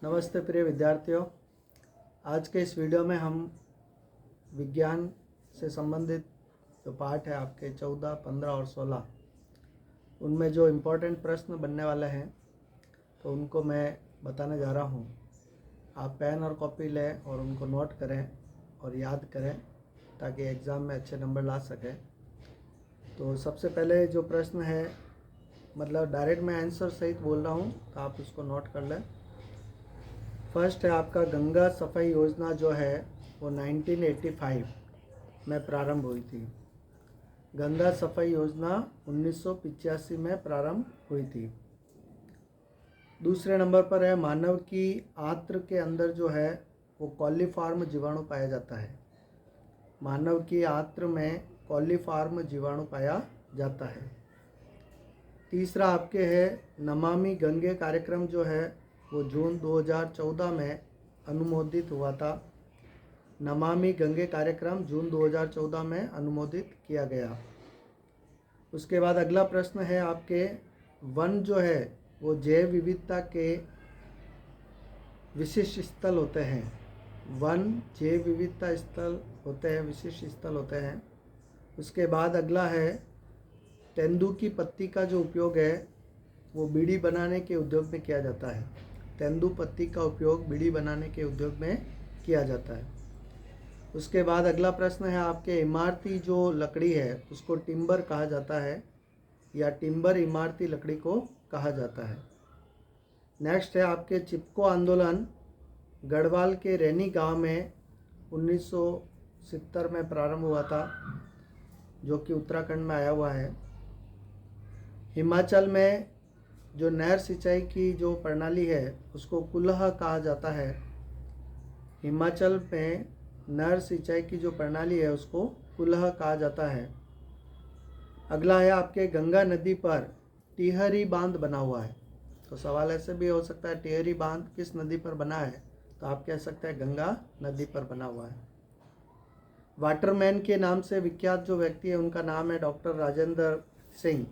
नमस्ते प्रिय विद्यार्थियों। आज के इस वीडियो में हम विज्ञान से संबंधित जो पाठ है आपके 14, 15 और 16 उनमें जो इम्पोर्टेंट प्रश्न बनने वाले हैं तो उनको मैं बताने जा रहा हूँ। आप पेन और कॉपी लें और उनको नोट करें और याद करें ताकि एग्ज़ाम में अच्छे नंबर ला सकें। तो सबसे पहले जो प्रश्न है, मतलब डायरेक्ट मैं आंसर सहित बोल रहा हूँ तो आप उसको नोट कर लें। फर्स्ट है आपका, गंगा सफाई योजना जो है वो 1985 में प्रारंभ हुई थी। गंगा सफाई योजना 1985 में प्रारंभ हुई थी। दूसरे नंबर पर है, मानव की आंत्र के अंदर जो है वो कॉलीफॉर्म जीवाणु पाया जाता है। मानव की आंत्र में कॉलीफॉर्म जीवाणु पाया जाता है। तीसरा आपके है, नमामि गंगे कार्यक्रम जो है वो जून 2014 में अनुमोदित हुआ था। नमामि गंगे कार्यक्रम जून 2014 में अनुमोदित किया गया। उसके बाद अगला प्रश्न है आपके, वन जो है वो जैव विविधता के विशिष्ट स्थल होते हैं। वन जैव विविधता स्थल होते हैं, विशिष्ट स्थल होते हैं। उसके बाद अगला है, तेंदू की पत्ती का जो उपयोग है वो बीड़ी बनाने के उद्योग में किया जाता है। तेंदू पत्ती का उपयोग बीड़ी बनाने के उद्योग में किया जाता है। उसके बाद अगला प्रश्न है आपके, इमारती जो लकड़ी है उसको टिम्बर कहा जाता है या टिम्बर इमारती लकड़ी को कहा जाता है। नेक्स्ट है आपके, चिपको आंदोलन गढ़वाल के रैनी गांव में 1970 में प्रारंभ हुआ था, जो कि उत्तराखंड में आया हुआ है। हिमाचल में जो नहर सिंचाई की जो प्रणाली है उसको कुल्लह कहा जाता है। हिमाचल में नहर सिंचाई की जो प्रणाली है उसको कुल्लह कहा जाता है। अगला है आपके, गंगा नदी पर टिहरी बांध बना हुआ है। तो सवाल ऐसे भी हो सकता है, टिहरी बांध किस नदी पर बना है? तो आप कह सकते हैं गंगा नदी पर बना हुआ है। वाटरमैन के नाम से विख्यात जो व्यक्ति है उनका नाम है doctor Rajendra Singh.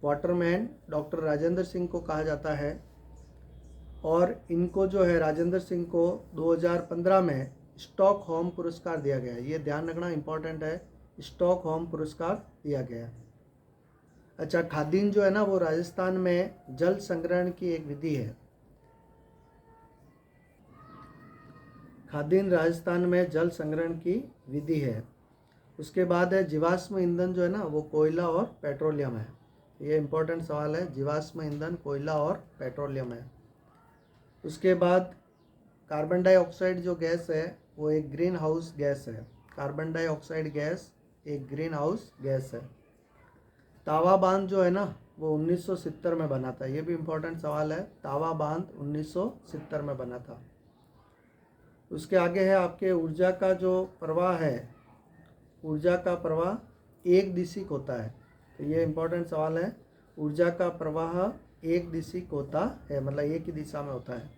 Waterman doctor Rajendra Singh को कहा जाता है और इनको जो है, राजेंद्र सिंह को 2015 में स्टॉकहोम पुरस्कार दिया गया है। ये ध्यान रखना इंपॉर्टेंट है, स्टॉकहोम पुरस्कार दिया गया। अच्छा, खादिन जो है ना वो राजस्थान में जल संग्रहण की एक विधि है। खादिन राजस्थान में जल संग्रहण की विधि है। उसके बाद है, जीवाश्म ईंधन जो है ना वो कोयला और पेट्रोलियम है। ये इंपॉर्टेंट सवाल है, जीवाश्म ईंधन कोयला और पेट्रोलियम है। उसके बाद कार्बन डाइऑक्साइड जो गैस है वो एक ग्रीन हाउस गैस है। कार्बन डाइऑक्साइड गैस एक ग्रीन हाउस गैस है। तावा बांध जो है ना वो 1970 में बना था। ये भी इम्पोर्टेंट सवाल है, तावा बांध 1970 में बना था। उसके आगे है आपके, ऊर्जा का जो प्रवाह है, ऊर्जा का प्रवाह एक दिशिक होता है। तो ये इम्पोर्टेंट सवाल है, ऊर्जा का प्रवाह एक दिशिक होता है, मतलब एक ही दिशा में होता है।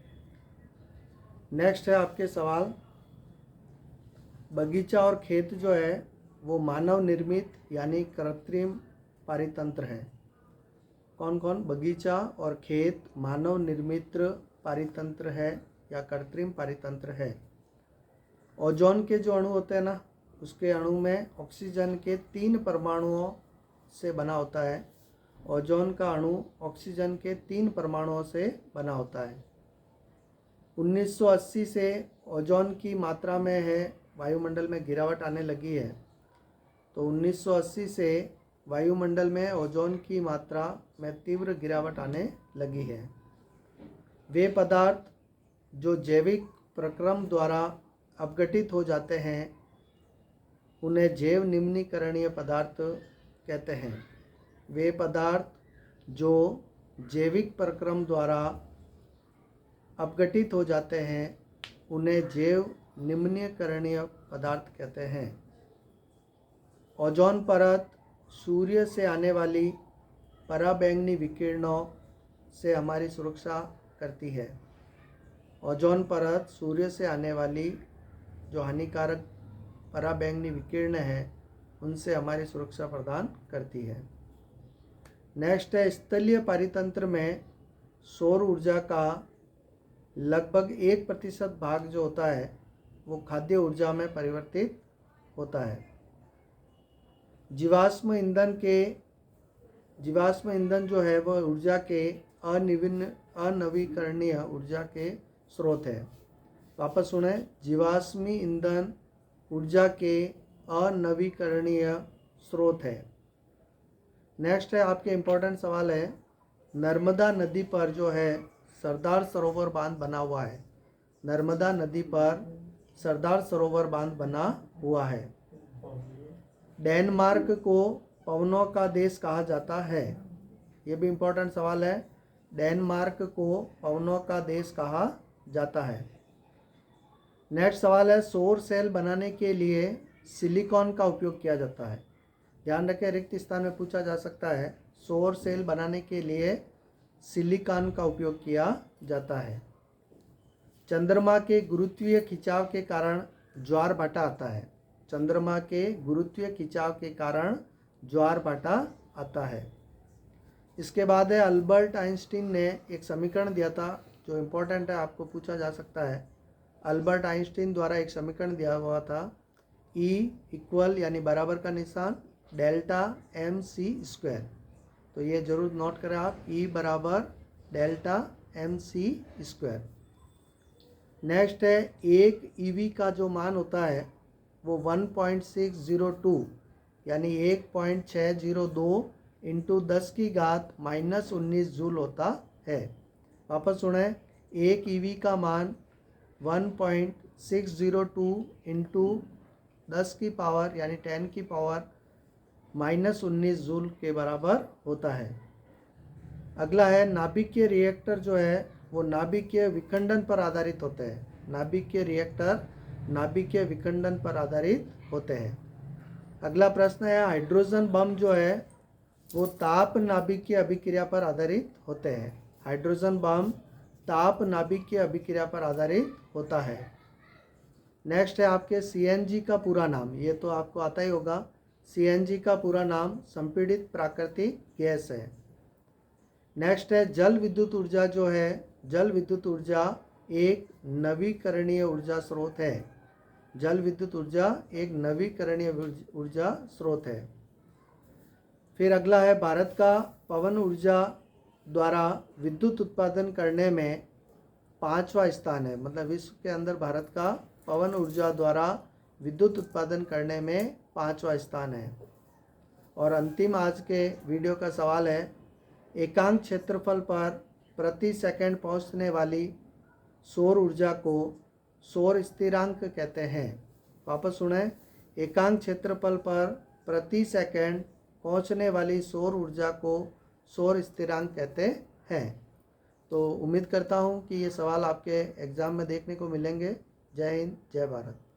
नेक्स्ट है आपके सवाल, बगीचा और खेत जो है वो मानव निर्मित यानी कृत्रिम पारितंत्र है। कौन कौन? बगीचा और खेत मानव निर्मित पारितंत्र है या कृत्रिम पारितंत्र है। ओजोन के जो अणु होते हैं ना, उसके अणु में ऑक्सीजन के 3 परमाणुओं से बना होता है। ओजोन का अणु ऑक्सीजन के 3 परमाणुओं से बना होता है। 1980 से ओजोन की मात्रा में है वायुमंडल में गिरावट आने लगी है। तो 1980 से वायुमंडल में ओजोन की मात्रा में तीव्र गिरावट आने लगी है। वे पदार्थ जो जैविक प्रक्रम द्वारा अपघटित हो जाते हैं उन्हें जैव निम्नीकरणीय पदार्थ कहते हैं। वे पदार्थ जो जैविक प्रक्रम द्वारा अपघटित हो जाते हैं उन्हें जैव निम्नीकरणीय पदार्थ कहते हैं। ओजोन परत सूर्य से आने वाली पराबैंगनी विकिरणों से हमारी सुरक्षा करती है। ओजोन परत सूर्य से आने वाली जो हानिकारक पराबैंगनी विकिरण है उनसे हमारी सुरक्षा प्रदान करती है। नेक्स्ट है, स्थलीय पारितंत्र में सौर ऊर्जा का लगभग 1% भाग जो होता है वो खाद्य ऊर्जा में परिवर्तित होता है। जीवाश्म ईंधन जो है वह ऊर्जा के अनवीकरणीय ऊर्जा के स्रोत है। वापस सुने, जीवाश्मी ईंधन ऊर्जा के अनवीकरणीय स्रोत है। नेक्स्ट है आपके इम्पोर्टेंट सवाल है, नर्मदा नदी पर जो है सरदार सरोवर बांध बना हुआ है। नर्मदा नदी पर सरदार सरोवर बांध बना हुआ है। डेनमार्क को पवनों का देश कहा जाता है। ये भी इम्पोर्टेंट सवाल है, डेनमार्क को पवनों का देश कहा जाता है। नेक्स्ट सवाल है, सौर सेल बनाने के लिए सिलिकॉन का उपयोग किया जाता है। ध्यान रखें, रिक्त स्थान में पूछा जा सकता है। सौर सेल बनाने के लिए सिलिकॉन का उपयोग किया जाता है। चंद्रमा के गुरुत्वीय खिंचाव के कारण ज्वार भाटा आता है। चंद्रमा के गुरुत्वीय खिंचाव के कारण ज्वार भाटा आता है। इसके बाद है, अल्बर्ट आइंस्टीन ने एक समीकरण दिया था जो इम्पोर्टेंट है, आपको पूछा जा सकता है। अल्बर्ट आइंस्टीन द्वारा एक समीकरण दिया हुआ था, E इक्वल यानी बराबर का निशान डेल्टा mc²। तो ये जरूर नोट करें आप, E बराबर डेल्टा mc²। नेक्स्ट है, एक ईवी का जो मान होता है वो 1.602 यानी 1.602 इंटू 10 की घात -19 जूल होता है। वापस सुने, एक ईवी का मान 1.602 इंटू 10 की पावर यानी 10 की पावर -19 जूल के बराबर होता है। अगला है, नाभिकीय रिएक्टर जो है वो नाभिकीय विखंडन पर आधारित होते हैं। नाभिकीय रिएक्टर नाभिकीय विखंडन पर आधारित होते हैं। अगला प्रश्न है, हाइड्रोजन बम जो है वो ताप नाभिकीय अभिक्रिया पर आधारित होते हैं। हाइड्रोजन बम ताप नाभिकीय अभिक्रिया पर आधारित होता है। नेक्स्ट है आपके सीएनजी का पूरा नाम, ये तो आपको आता ही होगा। सीएनजी का पूरा नाम संपीड़ित प्राकृतिक गैस है। नेक्स्ट है, जल विद्युत ऊर्जा जो है, जल विद्युत ऊर्जा एक नवीकरणीय ऊर्जा स्रोत है। जल विद्युत ऊर्जा एक नवीकरणीय ऊर्जा स्रोत है। फिर अगला है, भारत का पवन ऊर्जा द्वारा विद्युत उत्पादन करने में 5वां स्थान है। मतलब विश्व के अंदर भारत का पवन ऊर्जा द्वारा विद्युत उत्पादन करने में 5वां स्थान है। और अंतिम आज के वीडियो का सवाल है, एकांक क्षेत्रफल पर प्रति सेकंड पहुंचने वाली सौर ऊर्जा को सौर स्थिरांक कहते हैं। वापस सुने, एकांक क्षेत्रफल पर प्रति सेकंड पहुंचने वाली सौर ऊर्जा को सौर स्थिरांक कहते हैं। तो उम्मीद करता हूं कि ये सवाल आपके एग्ज़ाम में देखने को मिलेंगे। जय हिंद, जय भारत।